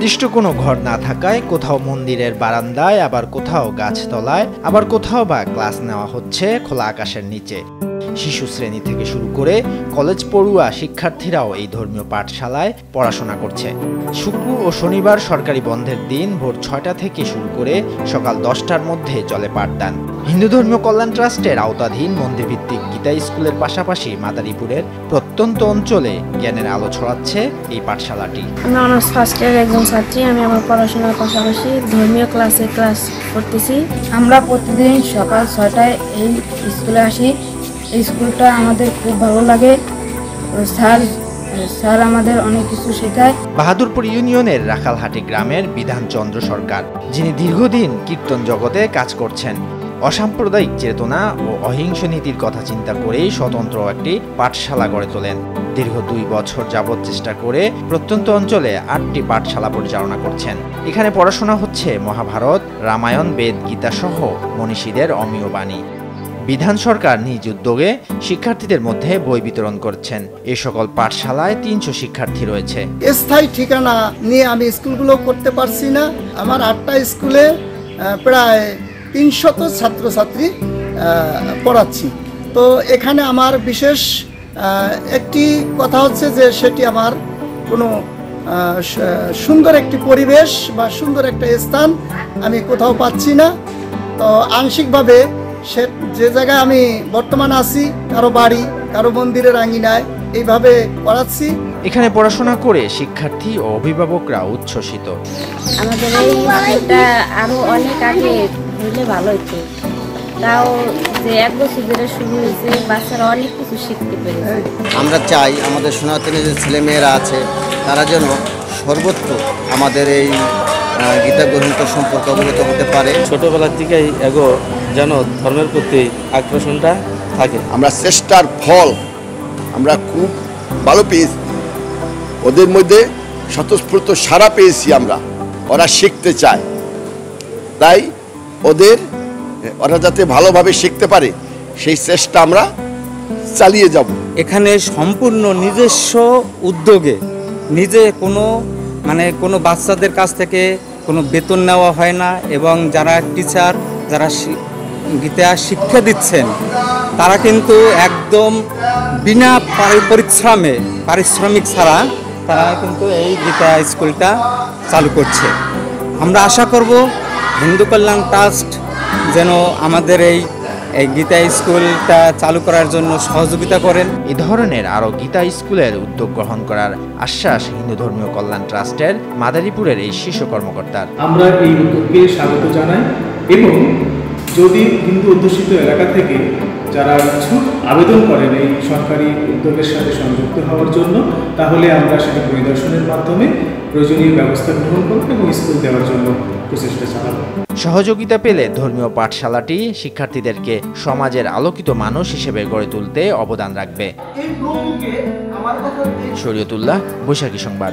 নির্দিষ্ট কোনো ঘর না থাকায় কোথাও মন্দিরের বারান্দায়, আবার কোথাও গাছতলায়, আবার কোথাও বা ক্লাস নেওয়া হচ্ছে খোলা আকাশের নিচে। শিশু শ্রেণী থেকে শুরু করে কলেজ পড়ুয়া শিক্ষার্থীরাও এই ধর্মীয় পাঠশালায় পড়াশোনা করছে। শুক্র ও শনিবার সরকারি বন্ধের দিন ভোর ৬টা থেকে শুরু করে সকাল ১০টার মধ্যে চলে পাঠদান। হিন্দু ধর্মীয় কল্যাণ ট্রাস্টের আওতাধীন মন্দিরভিত্তিক গীতা স্কুলের পাশাপাশি মাদারীপুরের প্রত্যন্ত অঞ্চলে জ্ঞানের আলো ছড়াচ্ছে এই পাঠশালাটি। আমি অনার্স ফার্স্ট ইয়ারের একজন ছাত্রী। আমি আমার পড়াশোনার পাশাপাশি ধর্মীয় ক্লাস করতেছি। আমরা প্রতিদিন সকাল ৬টায় এই স্কুলে আসি। এই স্কুলটা আমাদের খুব ভালো লাগে। স্যার আমাদের অনেক কিছু শেখায়। বাহাদুরপুর ইউনিয়নের রাখালহাটি গ্রামের বিধানচন্দ্র সরকার, যিনি দীর্ঘদিন কীর্তন জগতে কাজ করছেন, অসাম্প্রদায়িক চেতনা ও অহিংস নীতির কথা চিন্তা করেই স্বতন্ত্র একটি পাঠশালা গড়ে তোলেন। দীর্ঘ ২ বছর যাবৎ চেষ্টা করে প্রত্যন্ত অঞ্চলে ৮টি পাঠশালা পরিচালনা করছেন। এখানে পড়াশোনা হচ্ছে মহাভারত, রামায়ণ, বেদ, গীতা সহ মনীষীদের অমীয় বাণী। বিধান সরকার নিজ উদ্যোগে শিক্ষার্থীদের মধ্যে বই বিতরণ করছেন। এই সকল পাঠশালায় ৩০০ শিক্ষার্থী রয়েছে। স্থায়ী ঠিকানা নিয়ে আমি স্কুলগুলো করতে পারছি না। আমার ৮টা স্কুলে প্রায় ৩০০ ছাত্রছাত্রী পড়াচ্ছি। তো এখানে আমার বিশেষ একটি কথা হচ্ছে যে সেটি আমার কোনো সুন্দর একটি পরিবেশ বা সুন্দর একটা স্থান আমি কোথাও পাচ্ছি না। তো আংশিকভাবে যে জায়গায় আমি বর্তমানে আছি, কারো বাড়ি, কারো মন্দিরের আঙিনায়, এইভাবে পড়াচ্ছি। এখানে পড়াশোনা করে শিক্ষার্থী ও অভিভাবকরা উচ্ছ্বসিত। আমাদের এই স্কুলটা আরো অনেক আগে হইলে ভালো হতো। তাও যে ১ বছর ধরে শুরু হয়েছে, বাচ্চারা অনেক কিছু শিখতে পেরেছে। আমরা চাই আমাদের সনাতনী যে ছেলেমেয়েরা আছে তারা যেন সর্বত্র আমাদের এই গীতা গ্রন্থ সম্পর্কে অবগত হতে পারে। ছোটবেলা থেকেই যেন ধর্মের প্রতি আকর্ষণটা থাকে। আমরা চেষ্টার ফল আমরা খুব ভালো পেয়েছি, ওদের মধ্যে স্বতঃস্ফূর্ত সাড়া পেয়েছি। ওরা শিখতে চায়, তাই ওরা যাতে ভালোভাবে শিখতে পারে সেই চেষ্টা আমরা চালিয়ে যাব। এখানে সম্পূর্ণ নিজস্ব উদ্যোগে নিজে কোনো বাচ্চাদের কাছ থেকে কোনো বেতন নেওয়া হয় না, এবং যারা টিচার, যারা গীতা শিক্ষা দিচ্ছেন, তারা কিন্তু একদম বিনা পারিশ্রমিক ছাড়া তারা কিন্তু এই গীতা স্কুলটা চালু করছে। আমরা আশা করব হিন্দু কল্যাণ ট্রাস্ট যেন আমাদের এই গীতা স্কুলটা চালু করার জন্য সহযোগিতা করেন। এই ধরনের আরও গীতা স্কুলের উদ্যোগ গ্রহণ করার আশ্বাস হিন্দু ধর্মীয় কল্যাণ ট্রাস্টের মাদারীপুরের এই শীর্ষ কর্মকর্তার। আমরা এই উদ্যোগকে স্বাগত জানাই, এবং যদি হিন্দু অধ্যুষিত এলাকা থেকে যারা ইচ্ছুক আবেদন করেন এই সরকারি উদ্যোগের সাথে সংযুক্ত হওয়ার জন্য, তাহলে আমরা সেটা পরিদর্শনের মাধ্যমে প্রয়োজনীয় ব্যবস্থা গ্রহণ করব এবং স্কুল দেওয়ার জন্য প্রচেষ্টা চালাব। সহযোগিতা পেলে ধর্মীয় পাঠশালাটি শিক্ষার্থীদেরকে সমাজের আলোকিত মানুষ হিসেবে গড়ে তুলতে অবদান রাখবে। শরীয়তুল্লাহ, বৈশাখী সংবাদ।